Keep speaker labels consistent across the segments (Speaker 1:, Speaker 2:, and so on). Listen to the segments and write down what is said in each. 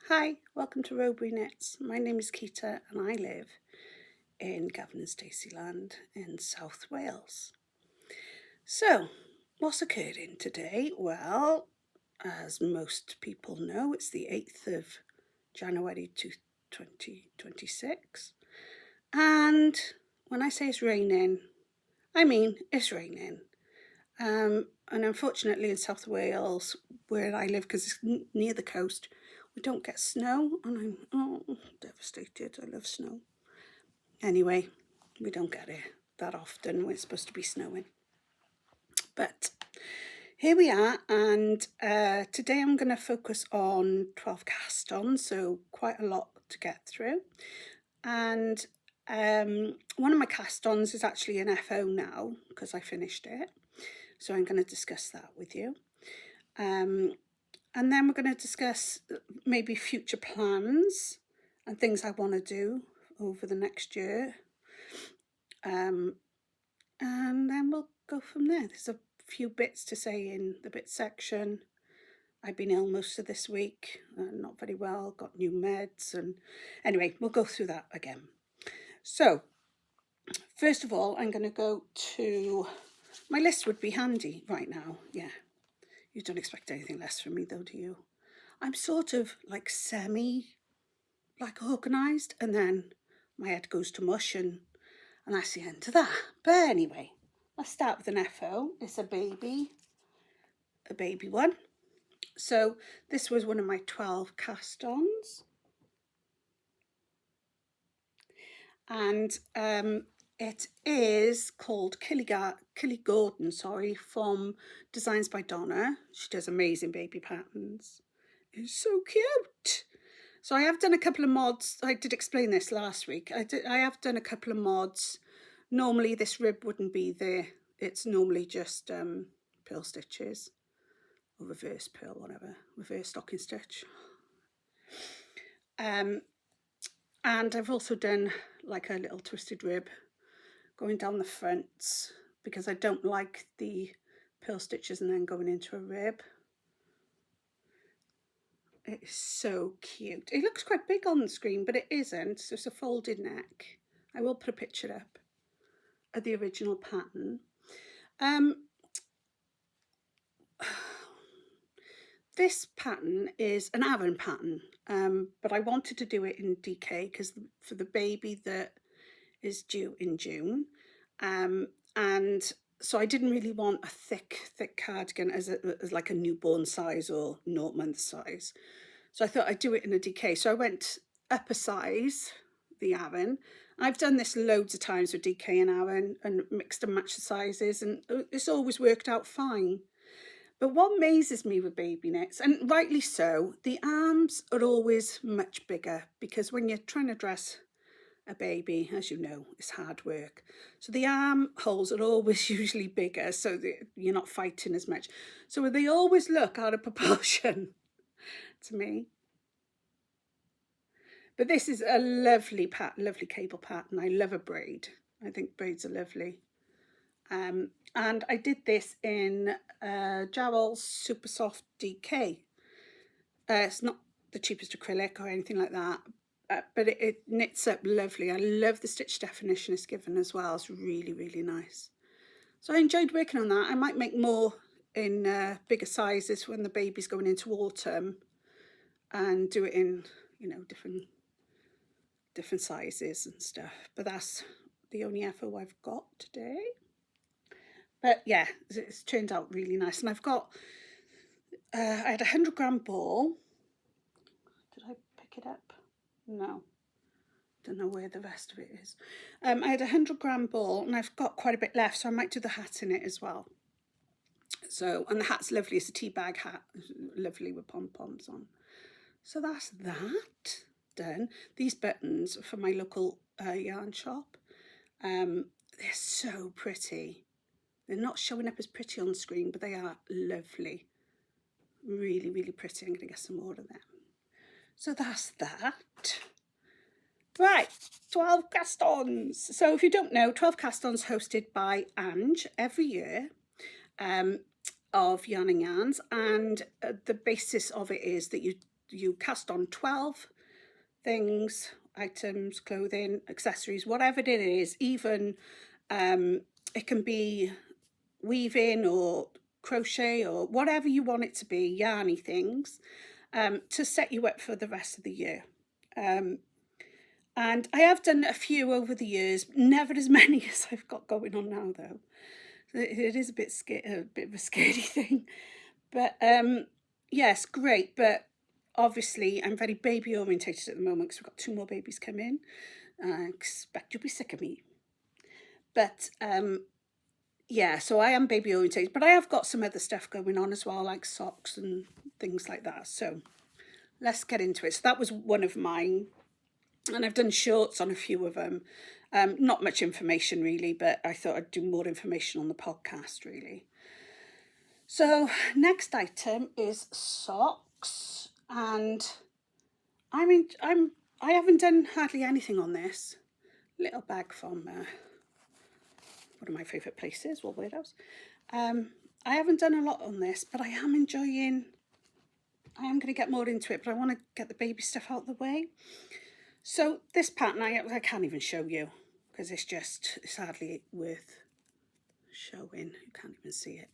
Speaker 1: Hi, welcome to Rowbury Knits. My name is Kuutar and I live in Gavin and Stacey Land in South Wales. So, what's occurring today? Well, as most people know, it's the 8th of January 2026. And when I say it's raining, I mean it's raining. And unfortunately in South Wales, where I live, because it's near the coast, we don't get snow, and I'm devastated. I love snow. Anyway, we don't get it that often. We're supposed to be snowing. But here we are, and today I'm going to focus on 12 cast-ons, so quite a lot to get through. And one of my cast-ons is actually an FO now, because I finished it. So I'm going to discuss that with you. And then we're going to discuss maybe future plans and things I want to do over the next year. And then we'll go from there. There's a few bits to say in the bit section. I've been ill most of this week, not very well, got new meds. And anyway, we'll go through that again. So, first of all, I'm going to go to... My list would be handy right now, yeah. You don't expect anything less from me though, do you? I'm sort of like organised, and then my head goes to mush, and that's the end of that. But anyway, let's start with an FO. It's a baby one. So this was one of my 12 cast-ons. And it is called Killygordon, from Designs by Donna. She does amazing baby patterns. It's so cute. So I have done a couple of mods. I did explain this last week. I have done a couple of mods. Normally this rib wouldn't be there. It's normally just purl stitches or reverse purl, whatever, reverse stocking stitch. And I've also done like a little twisted rib going down the fronts, because I don't like the purl stitches and then going into a rib. It is so cute. It looks quite big on the screen, but it isn't. So it's a folded neck. I will put a picture up of the original pattern. This pattern is an Aran pattern, but I wanted to do it in DK because for the baby that is due in June. And so I didn't really want a thick cardigan as like a newborn size or 0 month size. So I thought I'd do it in a DK. So I went up a size, the Aran. I've done this loads of times with DK and Aran and mixed and matched the sizes, and it's always worked out fine. But what amazes me with baby knits, and rightly so, the arms are always much bigger, because when you're trying to dress a baby, as you know, it's hard work. So the arm holes are always usually bigger, so that you're not fighting as much. So they always look out of proportion to me. But this is a lovely pattern, lovely cable pattern. I love a braid. I think braids are lovely. And I did this in Jarrell's Super Soft DK. It's not the cheapest acrylic or anything like that, but it knits up lovely. I love the stitch definition it's given as well. It's really, really nice. So I enjoyed working on that. I might make more in bigger sizes when the baby's going into autumn, and do it in, you know, different sizes and stuff. But that's the only FO I've got today. But yeah, it's turned out really nice. And I've got, I had a 100-gram ball. Did I pick it up? No. Don't know where the rest of it is. I had a 100-gram ball, and I've got quite a bit left, so I might do the hat in it as well. So, and the hat's lovely. It's a tea bag hat, lovely with pom-poms on. So that's that done. These buttons are from my local yarn shop. They're so pretty. They're not showing up as pretty on screen, but they are lovely. Really, really pretty. I'm going to get some more of them. So that's that. Right, 12 cast-ons. So if you don't know, 12 cast-ons hosted by Ange every year of Yarn and Yarns. And the basis of it is that you you cast on 12 things, items, clothing, accessories, whatever it is. Even it can be weaving or crochet or whatever you want it to be, yarny things, to set you up for the rest of the year. And I have done a few over the years, never as many as I've got going on now, though. It is a bit of a scary thing. But yes, great. But obviously, I'm very baby orientated at the moment because we've got 2 more babies come in. I expect you'll be sick of me. But yeah, so I am baby orientated, but I have got some other stuff going on as well, like socks and things like that. So let's get into it. So that was one of mine. And I've done shorts on a few of them. Not much information really, but I thought I'd do more information on the podcast really. So next item is socks, and I haven't done hardly anything on this. Little bag from one of my favourite places, Woolworths. I haven't done a lot on this, but I am enjoying. I am going to get more into it, but I want to get the baby stuff out of the way. So this pattern, I can't even show you because it's hardly worth showing. You can't even see it.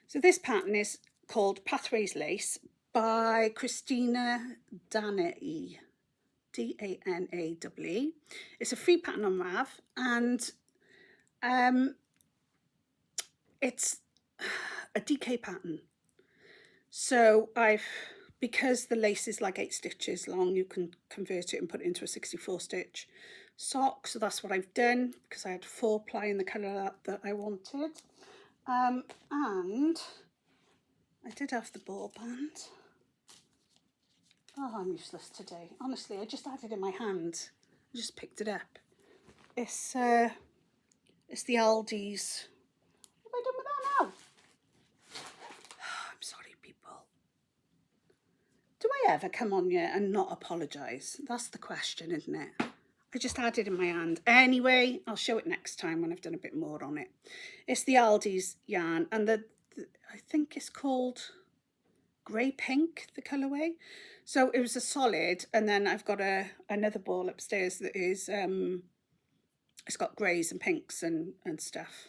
Speaker 1: So this pattern is called Pathways Lace by Christina Danaee, Danaee. It's a free pattern on Rav, and it's a DK pattern. So because the lace is like 8 stitches long, you can convert it and put it into a 64 stitch sock. So that's what I've done because I had 4 ply in the colour that I wanted. And I did have the ball band. Oh, I'm useless today. Honestly, I just had it in my hand. I just picked it up. It's the Aldi's. What have I done with that now? I'm sorry, people. Do I ever come on here and not apologise? That's the question, isn't it? I just had it in my hand. Anyway, I'll show it next time when I've done a bit more on it. It's the Aldi's yarn, and I think it's called grey pink, the colourway. So it was a solid, and then I've got another ball upstairs that is it's got greys and pinks and stuff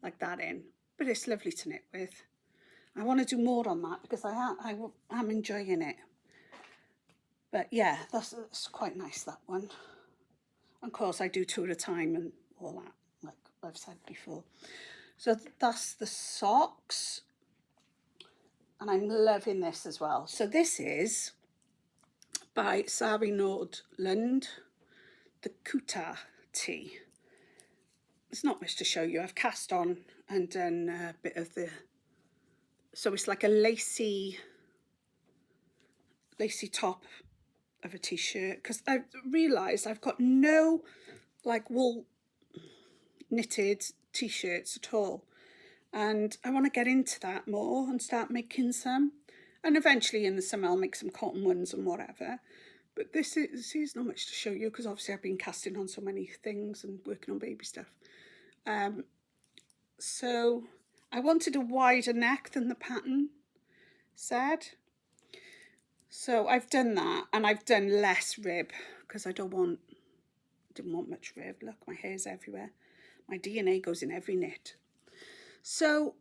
Speaker 1: like that in. But it's lovely to knit with. I want to do more on that because I am enjoying it. But yeah, that's quite nice, that one. Of course, I do 2 at a time and all that, like I've said before. So that's the socks. And I'm loving this as well. So this is by Sari Nordland, the Kuutar tee. There's not much to show you. I've cast on and done a bit of the... So it's like a lacy top of a t-shirt, because I've realised I've got no like wool knitted t-shirts at all, and I want to get into that more and start making some, and eventually in the summer I'll make some cotton ones and whatever. But this is not much to show you because obviously I've been casting on so many things and working on baby stuff. So I wanted a wider neck than the pattern said. So I've done that, and I've done less rib because I didn't want much rib. Look, my hair's everywhere. My DNA goes in every knit. So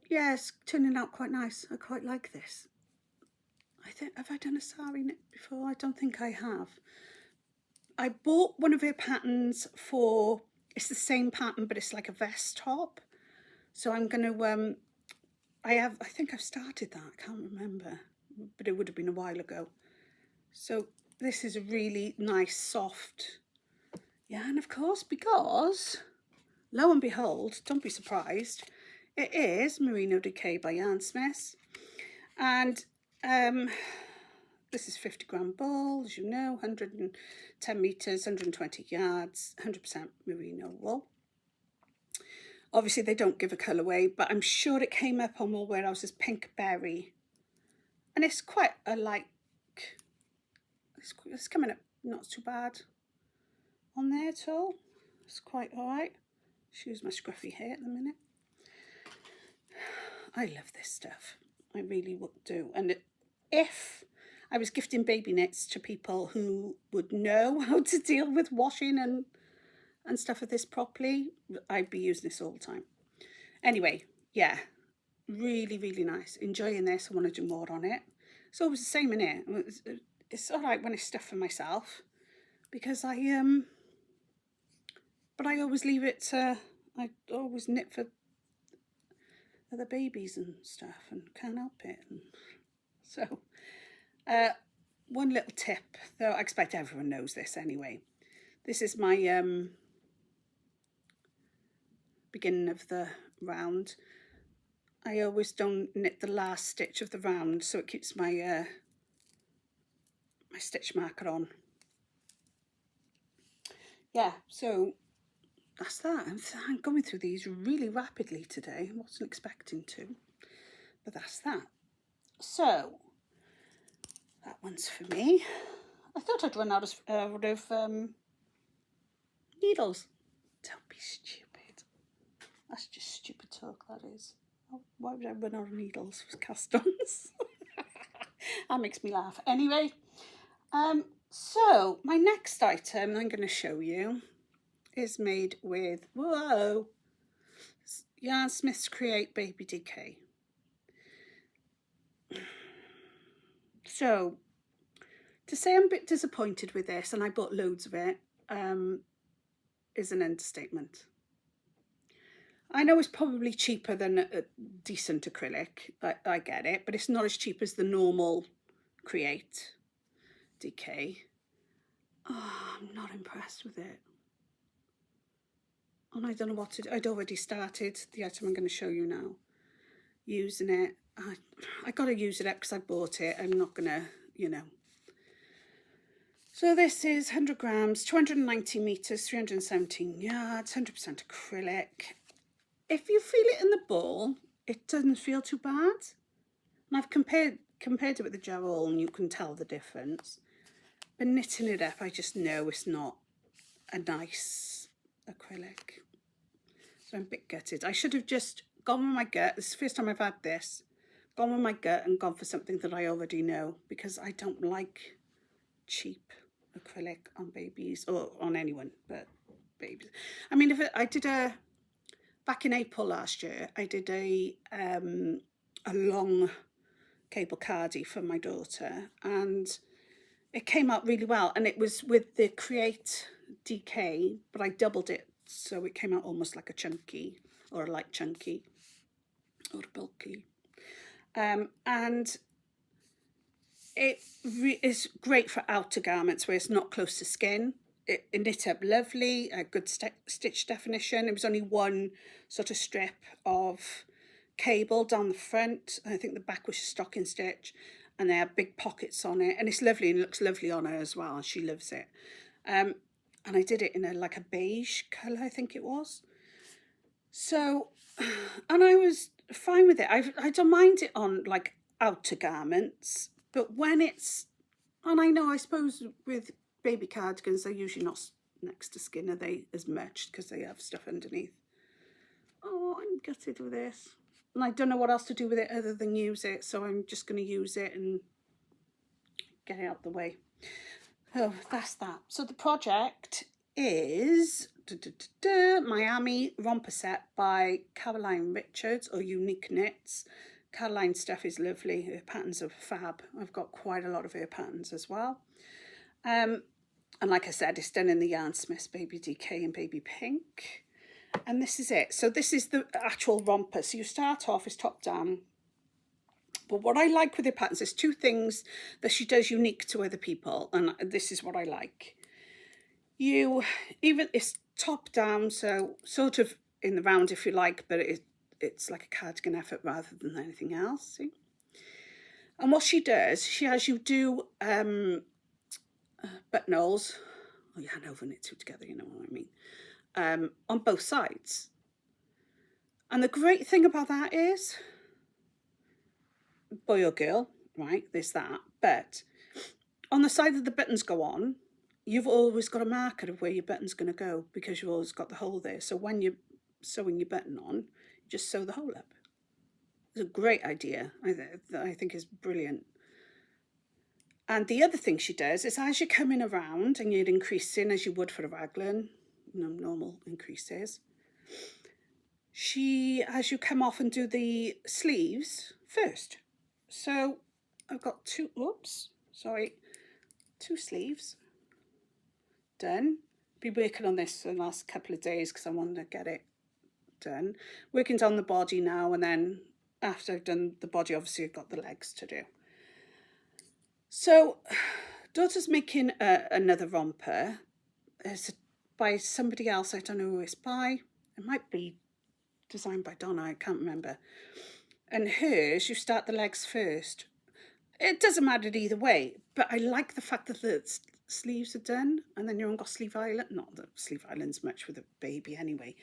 Speaker 1: yeah, it's turning out quite nice. I quite like this. Have I done a sari knit before? I don't think I have. I bought one of her patterns for, it's the same pattern, but it's like a vest top. So I'm going to, I think I've started that. I can't remember, but it would have been a while ago. So this is a really nice, soft yarn, of course, because lo and behold, don't be surprised, it is Merino Decay by Yarnsmiths. And this is 50 gram ball, as you know, 110 meters, 120 yards, 100% merino wool. Obviously they don't give a colourway, but I'm sure it came up on Woolworths as pink berry. And it's quite a it's coming up not too bad on there at all. It's quite all right. Excuse my scruffy hair at the minute. I love this stuff. I really would do. And if I was gifting baby knits to people who would know how to deal with washing and stuff of this properly, I'd be using this all the time. Anyway, yeah, really, really nice. Enjoying this. I want to do more on it. It's always the same in it. It's all right when it's stuff for myself because but I always leave it to, I always knit for other babies and stuff and can't help it. And so, one little tip, though I expect everyone knows this anyway. This is my beginning of the round. I always don't knit the last stitch of the round, so it keeps my my stitch marker on. Yeah, so that's that. I'm going through these really rapidly today. I wasn't expecting to, but that's that. So that one's for me. I thought I'd run out of needles. Don't be stupid. That's just stupid talk, that is. Why would I run out of needles for Castons? That makes me laugh. Anyway, so my next item I'm going to show you is made with, whoa, Yarnsmith's Create Baby DK. So, to say I'm a bit disappointed with this, and I bought loads of it, is an understatement. I know it's probably cheaper than a decent acrylic, I get it, but it's not as cheap as the normal Create DK. Oh, I'm not impressed with it. And I don't know what to do. I'd already started the item I'm going to show you now, using it. I got to use it up because I bought it. I'm not going to, you know. So this is 100 grams, 290 meters, 317 yards, 100% acrylic. If you feel it in the ball, it doesn't feel too bad. And I've compared it with the gel, and you can tell the difference. But knitting it up, I just know it's not a nice acrylic. So I'm a bit gutted. I should have just gone with my gut. This is the first time I've had this. Gone with my gut and gone for something that I already know, because I don't like cheap acrylic on babies, or on anyone but babies. I mean, I did back in April last year, I did a long cable cardie for my daughter, and it came out really well, and it was with the Create DK, but I doubled it, so it came out almost like a chunky, or a light chunky, or a bulky. And it is great for outer garments where it's not close to skin. It knit up lovely, a good stitch definition. It was only one sort of strip of cable down the front. I think the back was a stocking stitch, and they have big pockets on it, and it's lovely, and it looks lovely on her as well, and she loves it. And I did it in like a beige colour, I think it was. So, and I was fine with it. I don't mind it on like outer garments, but when it's, and I know, I suppose with baby cardigans, they're usually not next to skin, are they, as much, because they have stuff underneath. Oh, I'm gutted with this. And I don't know what else to do with it other than use it, so I'm just going to use it and get it out the way. Oh, that's that. So the project is Miami Romper Set by Caroline Richards, or Unique Knits. Caroline's stuff is lovely. Her patterns are fab. I've got quite a lot of her patterns as well. And like I said, it's done in the Yarnsmiths Baby DK and Baby Pink. And this is it. So this is the actual romper. So you start off as top down. But what I like with her patterns, there's two things that she does unique to other people. And this is what I like. It's top down, so sort of in the round if you like, but it's like a cardigan effort rather than anything else. See? And what she does, she has you do buttonholes. Oh, you hand over knit two together, you know what I mean. On both sides. And the great thing about that is, boy or girl, right, there's that. But on the side that the buttons go on, you've always got a marker of where your button's going to go, because you've always got the hole there. So when you're sewing your button on, you just sew the hole up. It's a great idea. I think it's brilliant. And the other thing she does is as you're coming around and you're increasing as you would for a raglan, normal increases, she has you come off and do the sleeves first. So I've got two sleeves done. Been working on this for the last couple of days because I wanted to get it done. Working on the body now, and then after I've done the body, obviously I've got the legs to do. So daughter's making another romper. It's by somebody else, I don't know who it's by. It might be designed by Donna, I can't remember. And hers, you start the legs first. It doesn't matter either way, but I like the fact that the sleeves are done, and then you haven't got sleeve island. Not that sleeve island's much with a baby anyway,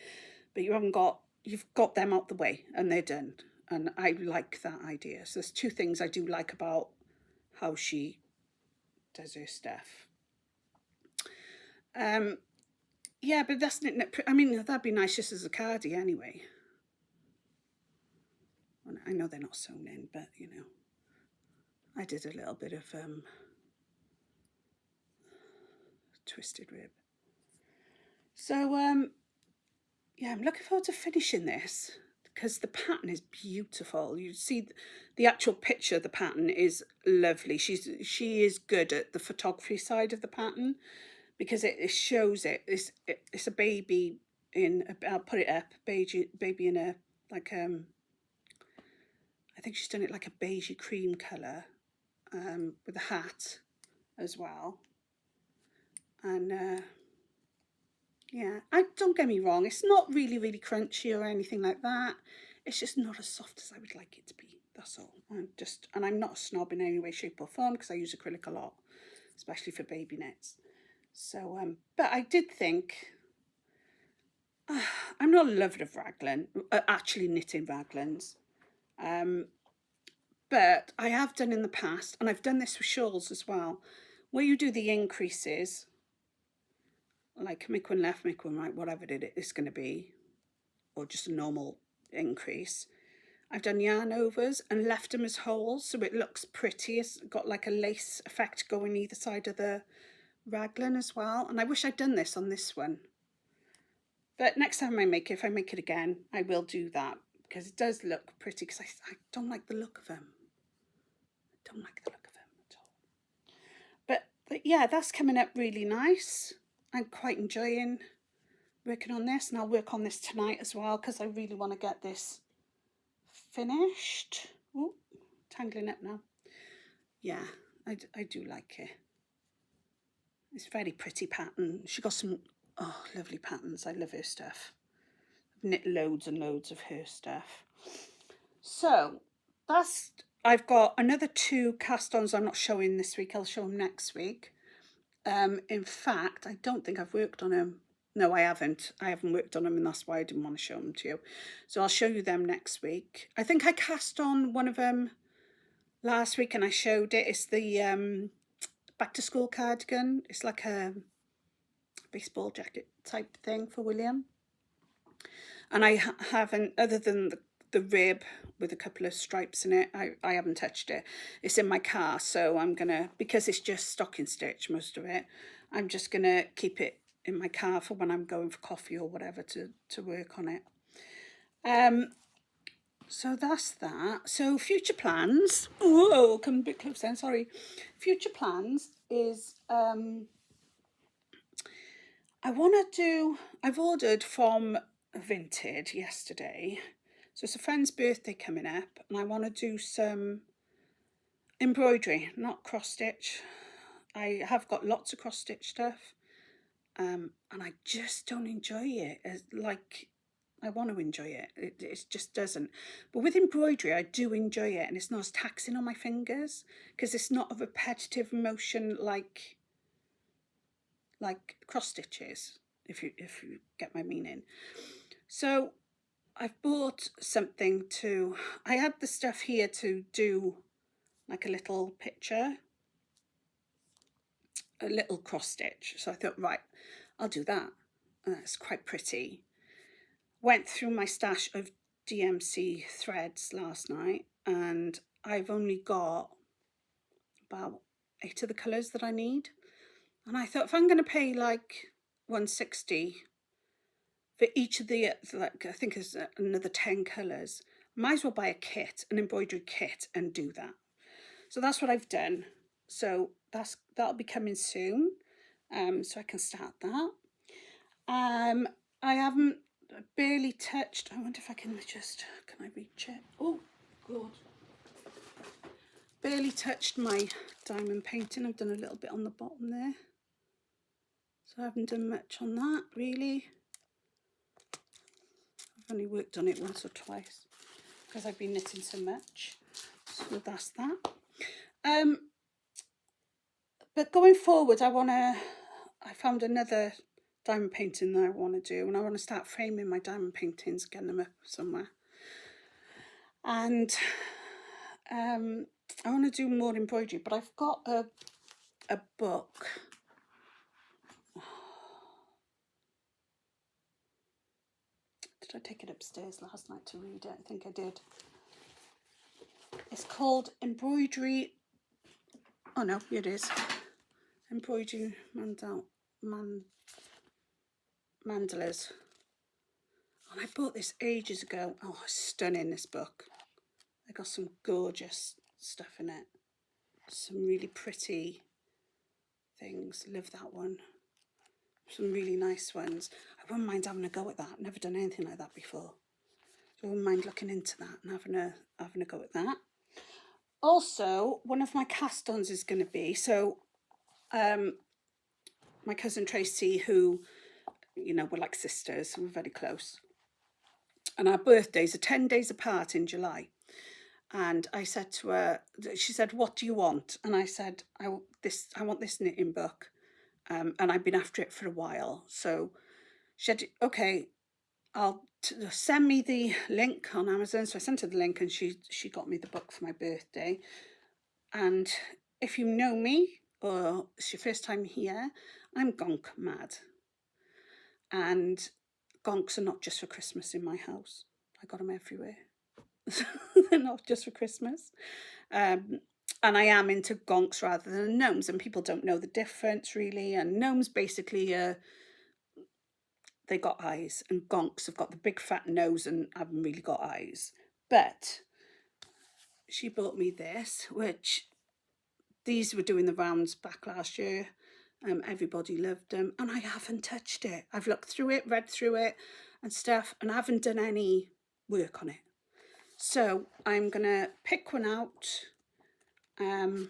Speaker 1: but you've got them out the way and they're done. And I like that idea. So there's two things I do like about how she does her stuff. Yeah, but that's, I mean, that'd be nice just as a cardie anyway. I know they're not sewn in, but you know, I did a little bit of twisted rib. So yeah, I'm looking forward to finishing this because the pattern is beautiful. You see the actual picture of the pattern is lovely. She is good at the photography side of the pattern because it shows it. It's a baby in, I'll put it up, baby in a, like, I think she's done it like a beigey cream colour with a hat as well. And yeah, don't get me wrong, it's not really, really crunchy or anything like that. It's just not as soft as I would like it to be, that's all. And I'm not a snob in any way, shape or form because I use acrylic a lot, especially for baby knits. So, but I did think, I'm not a lover of raglan, actually knitting raglans. But I have done in the past, and I've done this with shawls as well, where you do the increases, like make one left, make one right, whatever it is going to be, or just a normal increase. I've done yarn overs and left them as holes so it looks pretty. It's got like a lace effect going either side of the raglan as well. And I wish I'd done this on this one. But next time I make it, if I make it again, I will do that because it does look pretty because I don't like the look of them. I don't like the look of them at all. But yeah, that's coming up really nice. I'm quite enjoying working on this, and I'll work on this tonight as well because I really want to get this finished. Oh, tangling up now. Yeah, I do like it. It's a very pretty pattern. She got some lovely patterns. I love her stuff. I've knit loads and loads of her stuff. So I've got another 2 cast-ons I'm not showing this week. I'll show them next week. In fact, I don't think I've worked on them. No, I haven't. I haven't worked on them, and that's why I didn't want to show them to you. So I'll show you them next week. I think I cast on one of them last week and I showed it. It's the back to school cardigan. It's like a baseball jacket type thing for William. And I haven't, other than the rib with a couple of stripes in it, I haven't touched it. It's in my car, so I'm gonna, because it's just stocking stitch, most of it, I'm just gonna keep it in my car for when I'm going for coffee or whatever to work on it. So that's that. So future plans, whoa, come a bit closer then, sorry. Future plans is, I've ordered from Vinted yesterday. So it's a friend's birthday coming up and I want to do some embroidery, not cross stitch. I have got lots of cross stitch stuff and I just don't enjoy it as like I want to enjoy it. It just doesn't. But with embroidery, I do enjoy it and it's not as taxing on my fingers because it's not a repetitive motion like cross stitches, if you get my meaning. So I've bought something I had the stuff here to do like a little picture, a little cross stitch. So I thought, right, I'll do that. It's quite pretty. Went through my stash of DMC threads last night and I've only got about 8 of the colours that I need. And I thought, if I'm going to pay like 160 for each of the, like, I think there's another 10 colours, might as well buy a kit, an embroidery kit, and do that. So that's what I've done. So that'll be coming soon. So I can start that. I haven't barely touched. I wonder if I can I reach it? Oh, God. Barely touched my diamond painting. I've done a little bit on the bottom there. So I haven't done much on that, really. I've only worked on it once or twice because I've been knitting so much. So that's that. But going forward, I found another diamond painting that I want to do, and I want to start framing my diamond paintings, getting them up somewhere. And I want to do more embroidery, but I've got a book. Did I take it upstairs last night to read it? I think I did. It's called Embroidery. Oh no, here it is. Embroidery mandalas. And I bought this ages ago. Oh, stunning, this book. I got some gorgeous stuff in it. Some really pretty things. Love that one. Some really nice ones. I wouldn't mind having a go at that. I've never done anything like that before. So I wouldn't mind looking into that and having a go at that. Also, one of my cast-ons is going to be, so my cousin Tracy, who, you know, we're like sisters, we're very close. And our birthdays are 10 days apart in July. And I said to her, she said, what do you want? And I said, I want this knitting book. And I've been after it for a while. So she said, okay, send me the link on Amazon. So I sent her the link and she got me the book for my birthday. And if you know me or it's your first time here, I'm gonk mad. And gonks are not just for Christmas in my house. I got them everywhere. They're not just for Christmas. And I am into gonks rather than gnomes, and people don't know the difference really. And gnomes basically they got eyes, and gonks have got the big fat nose and haven't really got eyes. But she bought me this, which these were doing the rounds back last year. Everybody loved them, and I haven't touched it. I've looked through it, read through it and stuff, and I haven't done any work on it. So I'm gonna pick one out and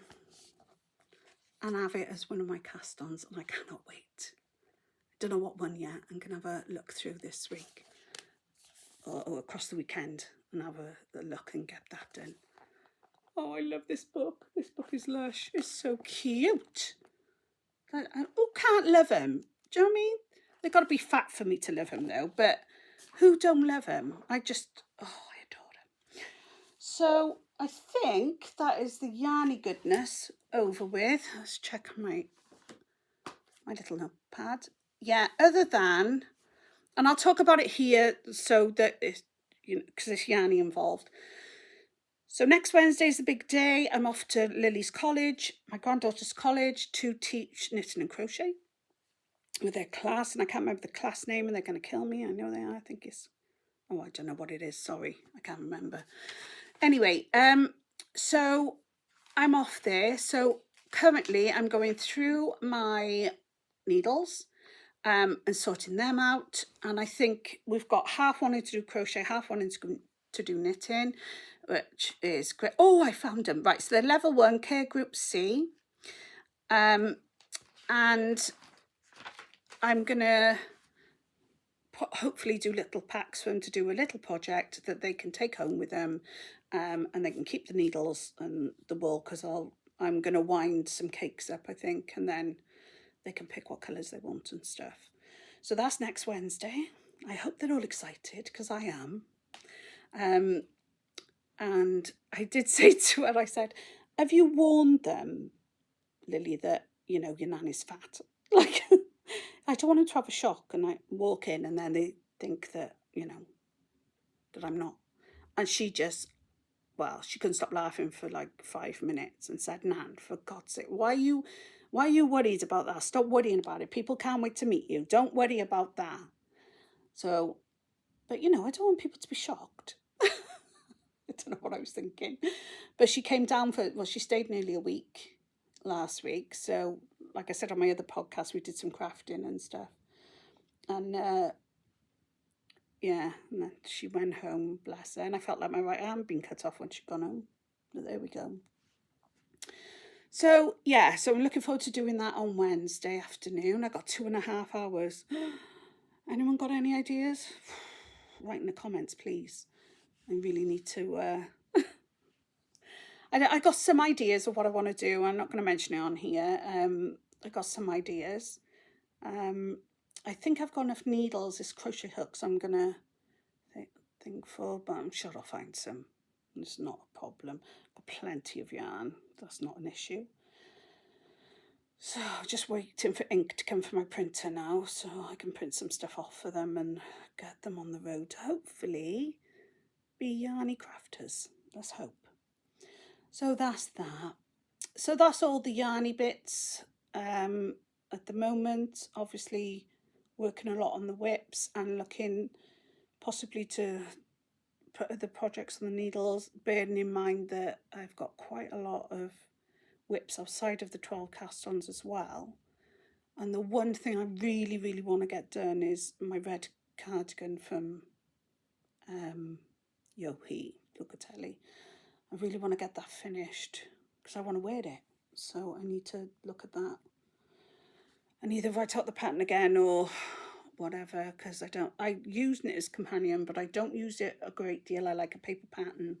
Speaker 1: have it as one of my cast-ons, and I cannot wait. I don't know what one yet. I'm gonna have a look through this week or across the weekend and have a look and get that done. Oh, I love this book. This book is lush. It's so cute. Who can't love him? Do you know what I mean? They've got to be fat for me to love him though, but who don't love him? I adore him. So I think that is the yarny goodness over with. Let's check my little notepad. Yeah, other than, and I'll talk about it here so that it's, you know, because there's yarny involved. So next Wednesday is the big day. I'm off to Lily's college, my granddaughter's college, to teach knitting and crochet with their class. And I can't remember the class name, and they're going to kill me. I know they are. I think it's, oh, I don't know what it is. Sorry, I can't remember. Anyway, so I'm off there. So currently I'm going through my needles and sorting them out. And I think we've got half wanting to do crochet, half wanting to do knitting, which is great. Oh, I found them. Right, so they're level 1, Care Group C. And I'm going to hopefully do little packs for them to do a little project that they can take home with them, and they can keep the needles and the wool, because I'm going to wind some cakes up, I think, and then they can pick what colours they want and stuff. So that's next Wednesday. I hope they're all excited, because I am. And I did say to her, I said, have you warned them, Lily, that, you know, your nan is fat? Like, I don't want them to have a shock and I walk in and then they think that, you know, that I'm not. And she just well, she couldn't stop laughing for like 5 minutes and said, Nan, for God's sake, why are you worried about that? Stop worrying about it. People can't wait to meet you. Don't worry about that. So, but I don't want people to be shocked. I don't know what I was thinking. But she came down she stayed nearly a week last week. So, like I said on my other podcast, we did some crafting and stuff. And and then she went home, bless her. And I felt like my right arm had been cut off when she'd gone home. But there we go. So, so I'm looking forward to doing that on Wednesday afternoon. I got 2.5 hours. Anyone got any ideas? Write in the comments, please. I really need to... I got some ideas of what I want to do. I'm not going to mention it on here. I got some ideas. I think I've got enough needles, this crochet hooks I'm going to think for, but I'm sure I'll find some. It's not a problem. I've got plenty of yarn. That's not an issue. So just waiting for ink to come from my printer now so I can print some stuff off for them and get them on the road to hopefully be yarny crafters. Let's hope. So that's that. So that's all the yarny bits at the moment. Obviously working a lot on the whips and looking possibly to put other projects on the needles, bearing in mind that I've got quite a lot of whips outside of the 12 cast-ons as well. And the one thing I really, really want to get done is my red cardigan from Yohi Lucatelli. I really want to get that finished because I want to wear it. So I need to look at that and either write out the pattern again or whatever, because I use Knit as Companion, but I don't use it a great deal. I like a paper pattern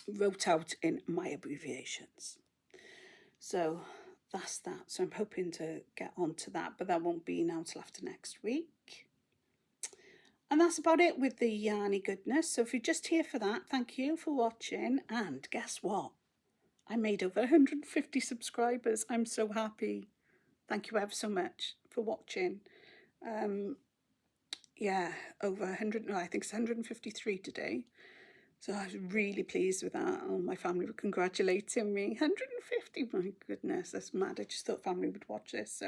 Speaker 1: wrote out in my abbreviations. So that's that. So I'm hoping to get onto that, but that won't be now till after next week. And that's about it with the yarny goodness. So if you're just here for that, thank you for watching. And guess what? I made over 150 subscribers. I'm so happy. Thank you ever so much for watching. Over 100, no, I think it's 153 today. So I was really pleased with that. Oh, my family were congratulating me. 150, my goodness, that's mad. I just thought family would watch this.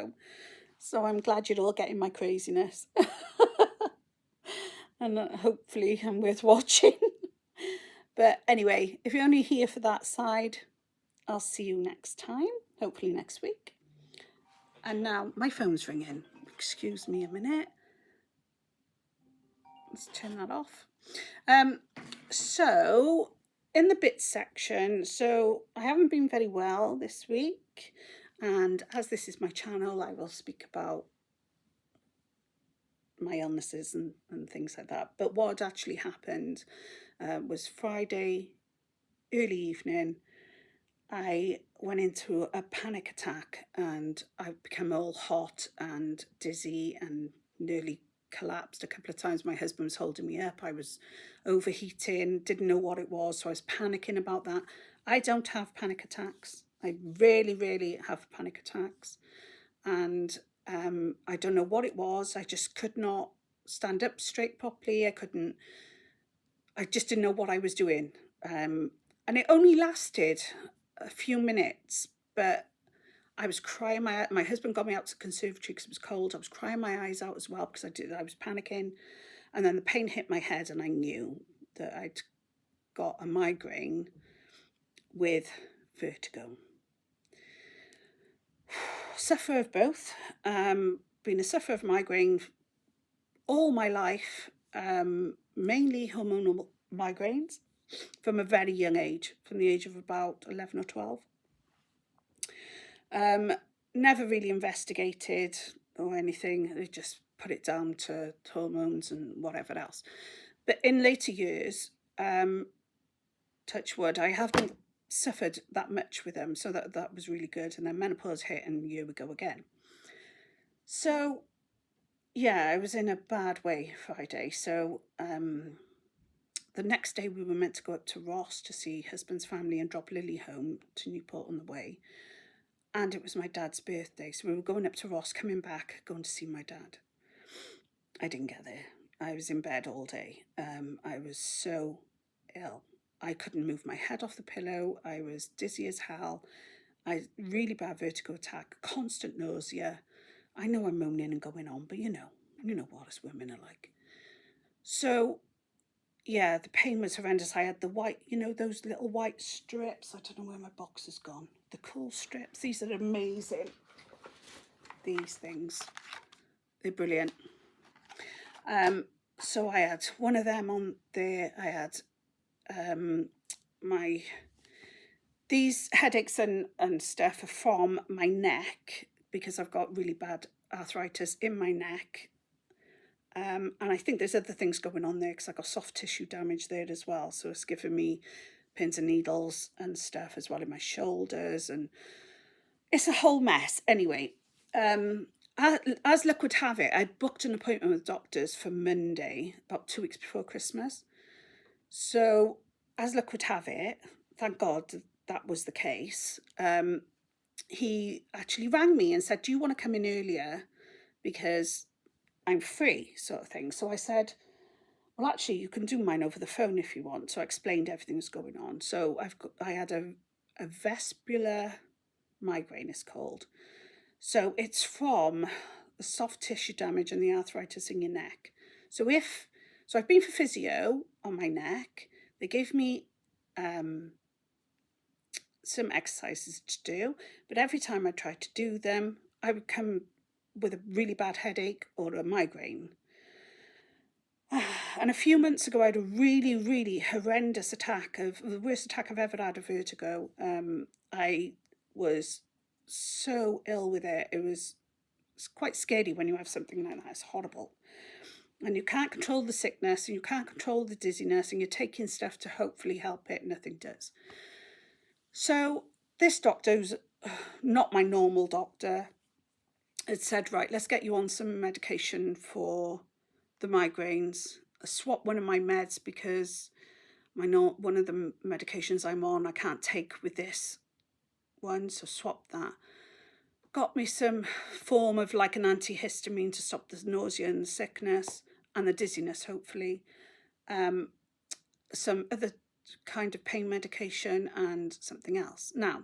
Speaker 1: So I'm glad you're all getting my craziness. And hopefully I'm worth watching. But anyway, if you're only here for that side, I'll see you next time, hopefully next week. And now my phone's ringing. Excuse me a minute. Let's turn that off. So in the bits section, so I haven't been very well this week, and as this is my channel, I will speak about my illnesses and things like that. But what had actually happened was Friday early evening, I went into a panic attack and I became all hot and dizzy and nearly collapsed a couple of times. My husband was holding me up. I was overheating, didn't know what it was, so I was panicking about that. I don't have panic attacks. I really have panic attacks. And I don't know what it was. I just could not stand up straight properly. I just didn't know what I was doing. And it only lasted a few minutes, but I was crying. My husband got me out to the conservatory because it was cold. I was crying my eyes out as well because I was panicking. And then the pain hit my head and I knew that I'd got a migraine with vertigo. Suffer of both. Been a sufferer of migraine all my life, mainly hormonal migraines from a very young age, from the age of about 11 or 12. Never really investigated or anything. They just put it down to hormones and whatever else. But in later years, touch wood, I haven't suffered that much with them, so that was really good. And then menopause hit and here we go again. So yeah, I was in a bad way Friday. So the next day we were meant to go up to Ross to see husband's family and drop Lily home to Newport on the way. And it was my dad's birthday. So we were going up to Ross, coming back, going to see my dad. I didn't get there. I was in bed all day. I was so ill. I couldn't move my head off the pillow. I was dizzy as hell. I really bad vertigo attack, constant nausea. I know I'm moaning and going on, but you know what us women are like. So yeah, the pain was horrendous. I had the white, those little white strips. I don't know where my box has gone. The cool strips. These are amazing. These things. They're brilliant. So I had one of them on there. I had these headaches and stuff are from my neck because I've got really bad arthritis in my neck. And I think there's other things going on there because I got soft tissue damage there as well. So it's giving me pins and needles and stuff as well in my shoulders. And it's a whole mess. Anyway, as luck would have it, I booked an appointment with doctors for Monday, about 2 weeks before Christmas. So as luck would have it, thank God that was the case. He actually rang me and said, do you want to come in earlier? Because I'm free, sort of thing. So I said, well, actually, you can do mine over the phone if you want. So I explained everything was going on. So I had a vestibular migraine, it's called. So it's from the soft tissue damage and the arthritis in your neck. So I've been for physio on my neck. They gave me some exercises to do, but every time I tried to do them, I would come with a really bad headache or a migraine. And a few months ago, I had a really, really horrendous the worst attack I've ever had of vertigo. I was so ill with it. It's quite scary when you have something like that. It's horrible. And you can't control the sickness and you can't control the dizziness and you're taking stuff to hopefully help it. Nothing does. So this doctor, who's not my normal doctor, had said, right, let's get you on some medication for the migraines. I swapped one of my meds because one of the medications I'm on I can't take with this one, so swapped that. Got me some form of like an antihistamine to stop the nausea and the sickness and the dizziness, hopefully. Some other kind of pain medication and something else. Now,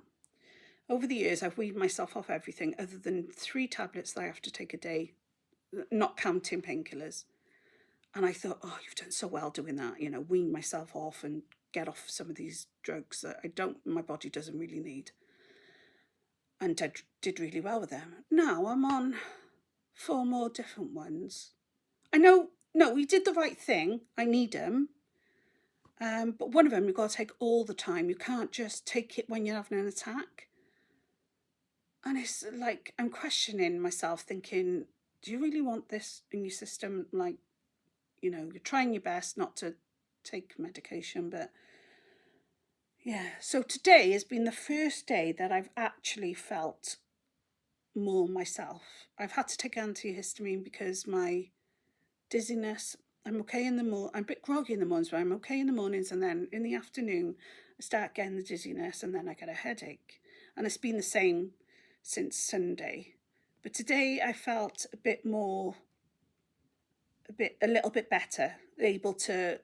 Speaker 1: over the years, I've weaned myself off everything other than 3 tablets that I have to take a day, not counting painkillers. And I thought, oh, you've done so well doing that, wean myself off and get off some of these drugs that my body doesn't really need. And did really well with them. Now I'm on 4 more different ones. I know, no, we did the right thing. I need them. But one of them you've got to take all the time. You can't just take it when you're having an attack. And it's like, I'm questioning myself, thinking, do you really want this in your system? Like, you're trying your best not to take medication, but yeah. So today has been the first day that I've actually felt more myself. I've had to take antihistamine because my dizziness, I'm okay in the morning, I'm a bit groggy in the mornings, but I'm okay in the mornings, and then in the afternoon I start getting the dizziness and then I get a headache. And it's been the same since Sunday. But today I felt a little bit better, able to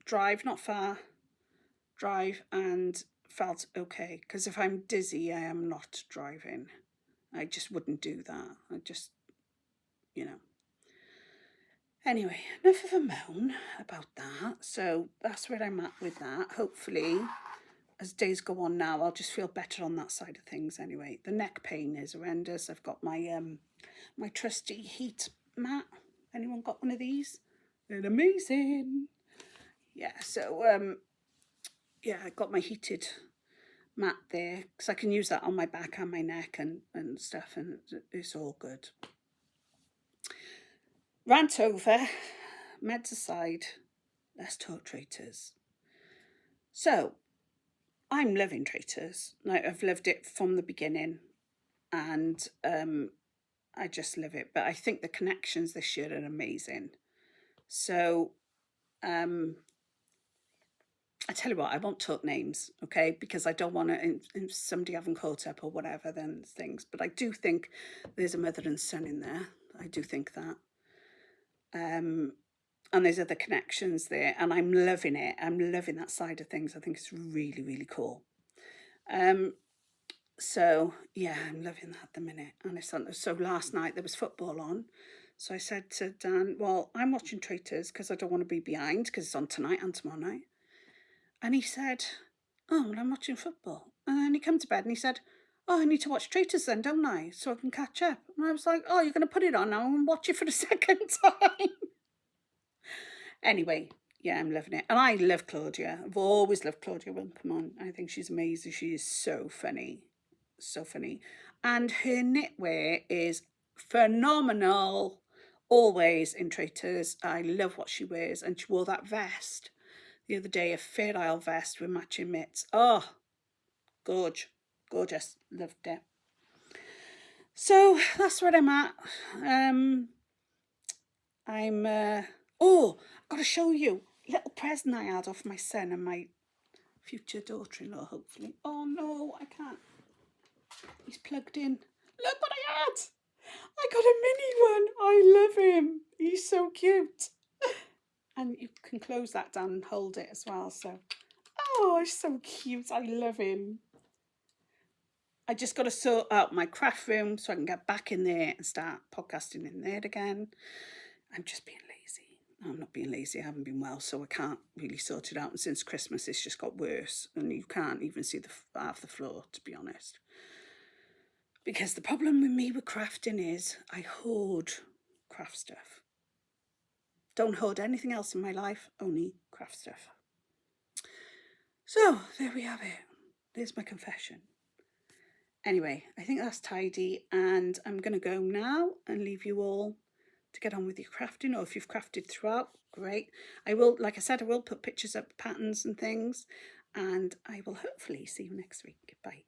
Speaker 1: drive, not far, drive, and felt okay. Because if I'm dizzy, I am not driving. I just wouldn't do that. I just, Anyway, enough of a moan about that. So that's where I'm at with that. Hopefully, as days go on now, I'll just feel better on that side of things anyway. The neck pain is horrendous. I've got my my trusty heat mat. Anyone got one of these? They're amazing. Yeah, so I got my heated mat there because I can use that on my back and my neck and stuff, and it's all good. Rant over, meds aside, let's talk Traitors. So, I'm loving Traitors. I've loved it from the beginning, and I just love it. But I think the connections this year are amazing. So, I tell you what, I won't talk names, okay? Because I don't want to, if somebody haven't caught up or whatever, then things. But I do think there's a mother and son in there. I do think that. And there's other connections there, and I'm loving it. I'm loving that side of things. I think it's really, really cool. So yeah, I'm loving that at the minute. And so last night there was football on. So I said to Dan, well, I'm watching Traitors because I don't want to be behind because it's on tonight and tomorrow night. And he said, oh, well, I'm watching football. And then he came to bed and he said, oh, I need to watch Traitors then, don't I? So I can catch up. And I was like, oh, you're going to put it on now and watch it for the second time. Anyway, yeah, I'm loving it. And I love Claudia. I've always loved Claudia Come on. I think she's amazing. She is so funny. So funny. And her knitwear is phenomenal. Always in Traitors. I love what she wears. And she wore that vest the other day, a Fair Isle vest with matching mitts. Oh, gorgeous. Loved it. So that's where I'm at. Oh, I've got to show you a little present I had off my son and my future daughter-in-law, hopefully. Oh no, I can't. He's plugged in. Look what I had. I got a mini one. I love him. He's so cute. And you can close that down and hold it as well. So, oh, he's so cute. I love him. I just got to sort out my craft room so I can get back in there and start podcasting in there again. I'm just being lazy. No, I'm not being lazy. I haven't been well, so I can't really sort it out. And since Christmas, it's just got worse. And you can't even see half the floor, to be honest. Because the problem with me with crafting is I hoard craft stuff. Don't hoard anything else in my life, only craft stuff. So, there we have it. There's my confession. Anyway, I think that's tidy, and I'm going to go now and leave you all to get on with your crafting, or if you've crafted throughout, great. I will, like I said, I will put pictures up, patterns and things, and I will hopefully see you next week. Bye.